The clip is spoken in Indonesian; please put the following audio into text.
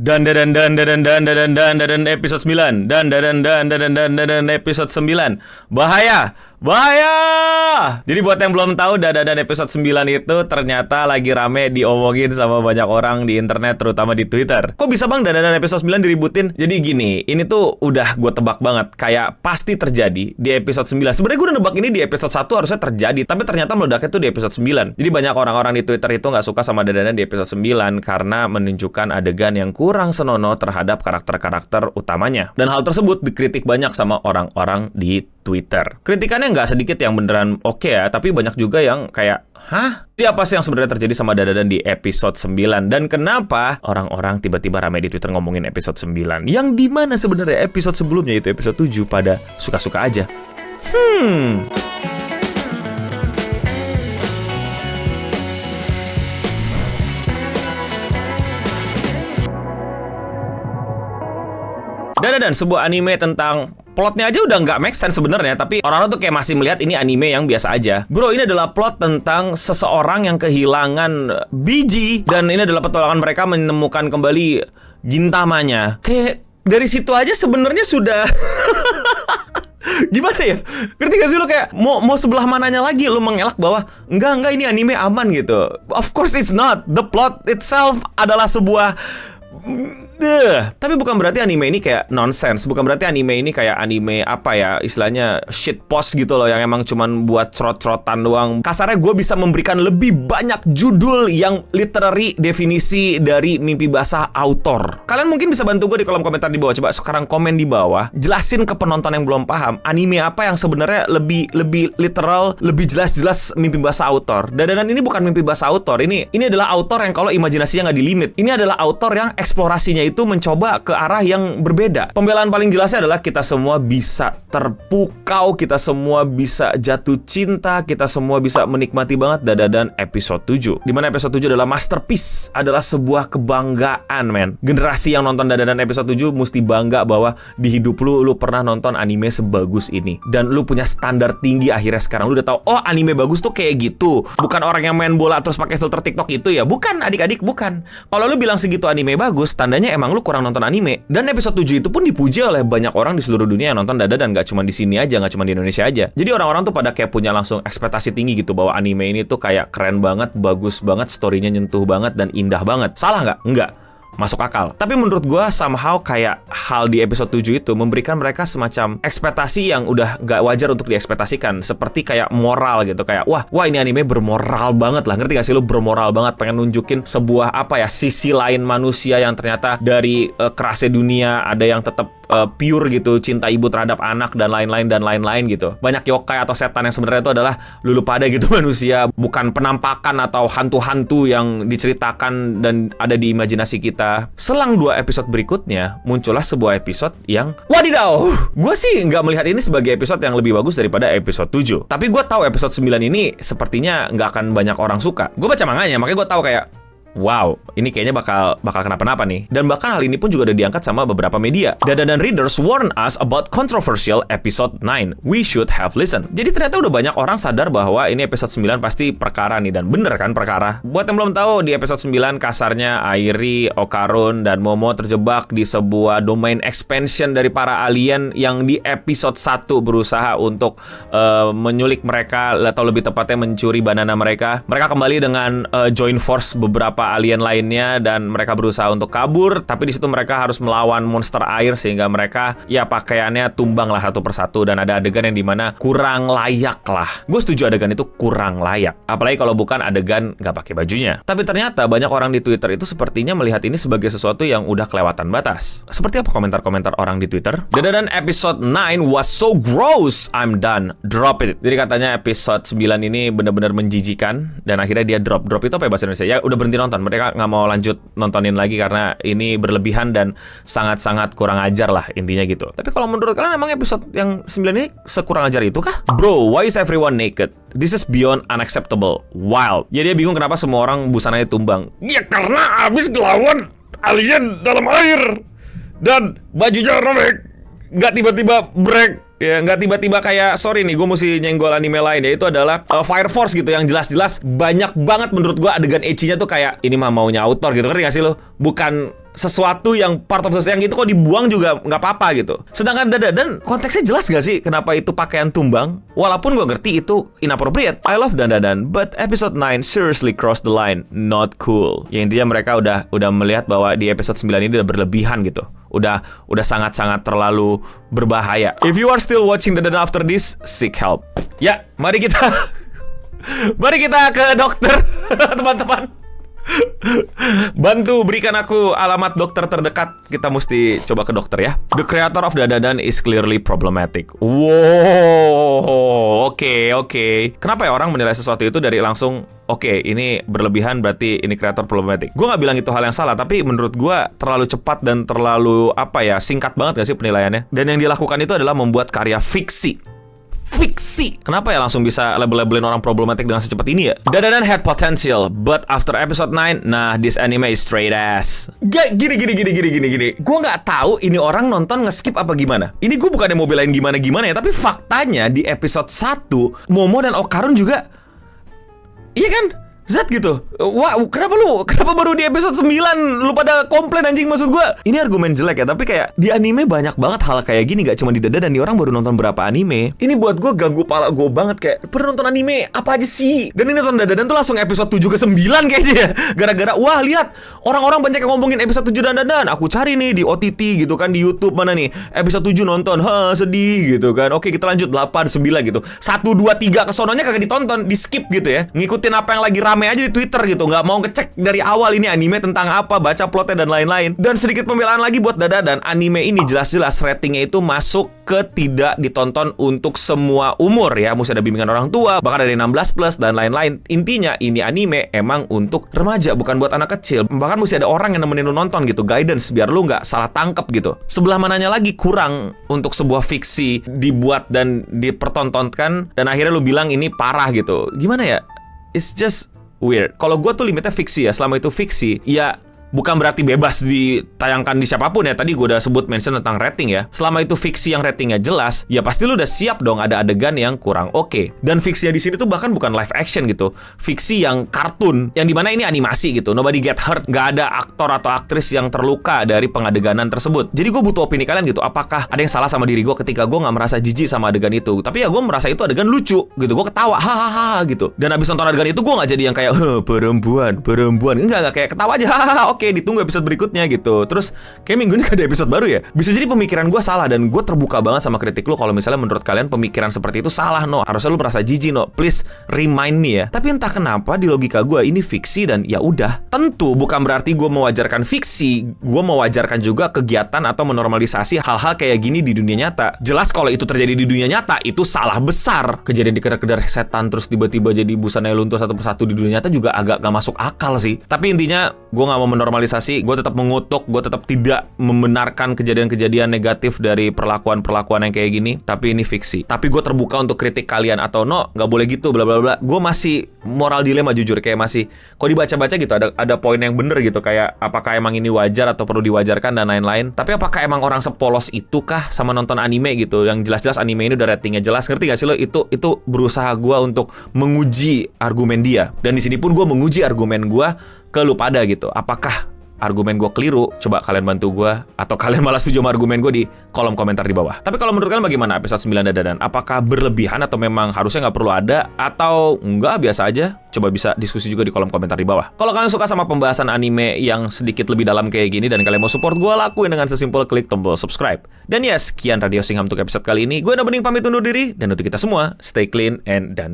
Dan episode 9. Dan episode 9. Bahaya. Jadi buat yang belum tahu, dan episode 9 itu ternyata lagi rame diomongin sama banyak orang di internet, terutama di Twitter. Kok bisa bang dan episode 9 diributin? Jadi gini, ini tuh udah gue tebak banget, kayak pasti terjadi di episode 9. Sebenarnya gue udah nebak ini di episode 1 harusnya terjadi, tapi ternyata meledaknya tuh di episode 9. Jadi banyak orang-orang di Twitter itu gak suka sama dan di episode 9 karena menunjukkan adegan yang kurang senonoh terhadap karakter-karakter utamanya. Dan hal tersebut dikritik banyak sama orang-orang di Twitter. Kritikannya nggak sedikit yang beneran oke ya, tapi banyak juga yang kayak, hah? Jadi apa sih yang sebenarnya terjadi sama Dadadan di episode 9? Dan kenapa orang-orang tiba-tiba ramai di Twitter ngomongin episode 9? Yang dimana sebenarnya episode sebelumnya, itu episode 7, pada suka-suka aja. Dan sebuah anime tentang plotnya aja udah nggak make sense sebenarnya, tapi orang-orang tuh kayak masih melihat ini anime yang biasa aja. Bro, ini adalah plot tentang seseorang yang kehilangan biji, dan ini adalah petualangan mereka menemukan kembali Gintamanya. Kayak dari situ aja sebenarnya sudah gimana ya? Ngerti gak sih lo, kayak mau sebelah mananya lagi lo mengelak bahwa enggak ini anime aman gitu. Of course it's not. The plot itself adalah sebuah tapi bukan berarti anime ini kayak nonsense. Bukan berarti anime ini kayak anime apa ya, istilahnya shit post gitu loh, yang emang cuman buat cerot-cerotan doang. Kasarnya gue bisa memberikan lebih banyak judul yang literary definisi dari mimpi basah author. Kalian mungkin bisa bantu gue di kolom komentar di bawah. Coba sekarang komen di bawah, jelasin ke penonton yang belum paham anime apa yang sebenarnya lebih literal, lebih jelas-jelas mimpi basah author. Dan ini bukan mimpi basah author. Ini adalah author yang kalau imajinasinya nggak dilimit. Ini adalah author yang eksplorasinya itu mencoba ke arah yang berbeda. Pembelaan paling jelasnya adalah kita semua bisa terpukau, kita semua bisa jatuh cinta, kita semua bisa menikmati banget Dadadan episode 7. Dimana episode 7 adalah masterpiece, adalah sebuah kebanggaan, men. Generasi yang nonton Dadadan episode 7 mesti bangga bahwa di hidup lu pernah nonton anime sebagus ini. Dan lu punya standar tinggi akhirnya sekarang. Lu udah tahu, oh anime bagus tuh kayak gitu. Bukan orang yang main bola terus pakai filter TikTok itu ya. Bukan, adik-adik, bukan. Kalau lu bilang segitu anime bagus, tandanya emang lu kurang nonton anime. Dan episode 7 itu pun dipuji oleh banyak orang di seluruh dunia yang nonton Dadadan, gak cuma di sini aja, gak cuma di Indonesia aja. Jadi orang-orang tuh pada kayak punya langsung ekspektasi tinggi gitu bahwa anime ini tuh kayak keren banget, bagus banget, story-nya nyentuh banget dan indah banget. Salah nggak? Enggak. Masuk akal. Tapi menurut gue somehow kayak hal di episode 7 itu memberikan mereka semacam ekspektasi yang udah gak wajar untuk diekspektasikan. Seperti kayak moral gitu. Kayak wah ini anime bermoral banget lah. Ngerti gak sih lu, bermoral banget, pengen nunjukin sebuah apa ya, sisi lain manusia yang ternyata dari kerasnya dunia ada yang tetap pure gitu, cinta ibu terhadap anak dan lain-lain gitu. Banyak yokai atau setan yang sebenarnya itu adalah lulu pada gitu manusia, bukan penampakan atau hantu-hantu yang diceritakan dan ada di imajinasi kita. Selang 2 episode berikutnya muncullah sebuah episode yang wadidaw, gue sih nggak melihat ini sebagai episode yang lebih bagus daripada episode 7. Tapi gue tahu episode 9 ini sepertinya nggak akan banyak orang suka. Gue baca manganya, makanya gue tahu kayak wow, ini kayaknya bakal kenapa-napa nih. Dan bahkan hal ini pun juga udah diangkat sama beberapa media. Dan readers warn us about controversial episode 9. We should have listened. Jadi ternyata udah banyak orang sadar bahwa ini episode 9 pasti perkara nih. Dan bener kan perkara. Buat yang belum tahu, di episode 9 kasarnya Airi, Okarun, dan Momo terjebak di sebuah domain expansion dari para alien yang di episode 1 berusaha untuk menyulik mereka, atau lebih tepatnya mencuri banana mereka. Mereka kembali dengan join force beberapa alien lainnya dan mereka berusaha untuk kabur, tapi di situ mereka harus melawan monster air sehingga mereka ya pakaiannya tumbang lah satu persatu, dan ada adegan yang dimana kurang layak lah. Gue setuju adegan itu kurang layak, apalagi kalau bukan adegan nggak pakai bajunya. Tapi ternyata banyak orang di Twitter itu sepertinya melihat ini sebagai sesuatu yang udah kelewatan batas. Seperti apa komentar-komentar orang di Twitter? Dan episode 9 was so gross, I'm done, drop it. Jadi katanya episode 9 ini benar-benar menjijikan dan akhirnya dia drop itu apa ya bahasa Indonesia? Ya udah berhenti nonton. Mereka nggak mau lanjut nontonin lagi karena ini berlebihan dan sangat-sangat kurang ajar lah intinya gitu. Tapi kalau menurut kalian emang episode yang 9 ini sekurang ajar itu kah? Bro, why is everyone naked? This is beyond unacceptable. Wild. Ya dia bingung kenapa semua orang busananya tumbang. Ya karena abis ngelawan alien dalam air dan bajunya robek. Nggak tiba-tiba break. Ya, nggak tiba-tiba kayak, sorry nih, gue mesti nyenggol anime lain, yaitu adalah Fire Force gitu, yang jelas-jelas banyak banget menurut gue adegan ecchinya tuh kayak, ini mah maunya autor gitu, ngerti gak sih lo? Bukan sesuatu yang part of the yang itu kok dibuang juga nggak apa-apa gitu. Sedangkan Dandadan konteksnya jelas gak sih kenapa itu pakaian tumbang? Walaupun gue ngerti itu inappropriate. I love Dandadan, but episode 9 seriously crossed the line. Not cool. Ya intinya mereka udah melihat bahwa di episode 9 ini udah berlebihan gitu. Udah sangat-sangat terlalu berbahaya. If you are still watching Dandadan after this, seek help. Ya, mari kita ke dokter, teman-teman. Bantu berikan aku alamat dokter terdekat. Kita mesti coba ke dokter ya. The creator of Dandadan is clearly problematic. Wow, oke. Kenapa ya orang menilai sesuatu itu dari langsung oke, ini berlebihan berarti ini kreator problematic. Gue gak bilang itu hal yang salah, tapi menurut gue terlalu cepat dan terlalu singkat banget gak sih penilaiannya. Dan yang dilakukan itu adalah membuat karya fiksi. Kenapa ya langsung bisa label-labelin orang problematik dengan secepat ini ya? Dandadan had potential, but after episode 9, nah, this anime is straight ass. Gini. Gue nggak tahu ini orang nonton nge-skip apa gimana. Ini gue bukannya mau belain gimana ya, tapi faktanya di episode 1, Momo dan Okarun juga, iya kan? Zat gitu. Wah, kenapa baru di episode 9 lu pada komplain anjing? Maksud gue, ini argumen jelek ya, tapi kayak di anime banyak banget hal kayak gini, gak cuma di Dandadan. Nih orang baru nonton berapa anime. Ini buat gue ganggu pala gue banget, kayak pernah nonton anime apa aja sih? Dan ini nonton Dandadan tuh langsung episode 7 ke 9 kayaknya ya. Gara-gara wah lihat orang-orang banyak yang ngomongin episode 7 Dandadan. Aku cari nih di OTT gitu kan, di YouTube mana nih episode 7 nonton. Sedih gitu kan. Oke, kita lanjut 8 9 gitu. 1 2 3 kesononya kagak ditonton, di skip gitu ya. Ngikutin apa yang lagi rame aja di Twitter gitu, nggak mau ngecek dari awal ini anime tentang apa, baca plotnya dan lain-lain. Dan sedikit pembelaan lagi buat Dandadan, anime ini jelas-jelas ratingnya itu masuk ke tidak ditonton untuk semua umur ya, mesti ada bimbingan orang tua, bahkan ada 16 plus dan lain-lain. Intinya ini anime emang untuk remaja, bukan buat anak kecil. Bahkan mesti ada orang yang nemenin lu nonton gitu, guidance biar lu nggak salah tangkep gitu. Sebelah mananya lagi kurang untuk sebuah fiksi dibuat dan dipertontonkan dan akhirnya lu bilang ini parah gitu. Gimana ya? It's just weird. Kalau gue tuh limitnya fiksi ya. Selama itu fiksi, ya bukan berarti bebas ditayangkan di siapapun ya. Tadi gue udah sebut mention tentang rating ya. Selama itu fiksi yang ratingnya jelas, ya pasti lu udah siap dong ada adegan yang kurang oke. Dan fiksinya di sini tuh bahkan bukan live action gitu. Fiksi yang kartun, yang dimana ini animasi gitu. Nobody get hurt. Gak ada aktor atau aktris yang terluka dari pengadeganan tersebut. Jadi gue butuh opini kalian gitu. Apakah ada yang salah sama diri gue ketika gue gak merasa jijik sama adegan itu? Tapi ya gue merasa itu adegan lucu gitu. Gue ketawa, hahaha gitu. Dan abis nonton adegan itu gue gak jadi yang kayak perempuan. Enggak kayak ketawa aja, hahaha. Oke, ditunggu episode berikutnya gitu. Terus kayak minggu ini ada episode baru ya. Bisa jadi pemikiran gue salah dan gue terbuka banget sama kritik lo. Kalau misalnya menurut kalian pemikiran seperti itu salah, no. Harusnya lo merasa jijik, no. Please remind me ya. Tapi entah kenapa di logika gue ini fiksi dan ya udah. Tentu bukan berarti gue mewajarkan fiksi. Gue mewajarkan juga kegiatan atau menormalisasi hal-hal kayak gini di dunia nyata. Jelas kalau itu terjadi di dunia nyata itu salah besar. Kejadian dikejar-kejar setan terus tiba-tiba jadi busana luntur satu persatu di dunia nyata juga agak gak masuk akal sih. Tapi intinya gue gak mau menormalisasi, gue tetap mengutuk, gue tetap tidak membenarkan kejadian-kejadian negatif dari perlakuan-perlakuan yang kayak gini. Tapi ini fiksi. Tapi gue terbuka untuk kritik kalian atau no, nggak boleh gitu, bla bla bla. Gue masih moral dilema jujur, kayak masih kok dibaca-baca gitu ada poin yang bener gitu, kayak apakah emang ini wajar atau perlu diwajarkan dan lain-lain. Tapi apakah emang orang sepolos itu kah sama nonton anime gitu, yang jelas-jelas anime ini udah ratingnya jelas, ngerti gak sih lo? Itu berusaha gue untuk menguji argumen dia. Dan di sini pun gue menguji argumen gue ke lu pada gitu. Apakah argumen gue keliru? Coba kalian bantu gue, atau kalian malah setuju sama argumen gue di kolom komentar di bawah. Tapi kalau menurut kalian bagaimana episode 9 Dandadan? Apakah berlebihan atau memang harusnya nggak perlu ada, atau enggak biasa aja? Coba bisa diskusi juga di kolom komentar di bawah. Kalau kalian suka sama pembahasan anime yang sedikit lebih dalam kayak gini dan kalian mau support gue, lakuin dengan sesimpel klik tombol subscribe. Dan ya, sekian Radio Singham untuk episode kali ini. Gue Bening pamit undur diri, dan untuk kita semua, stay clean and dan.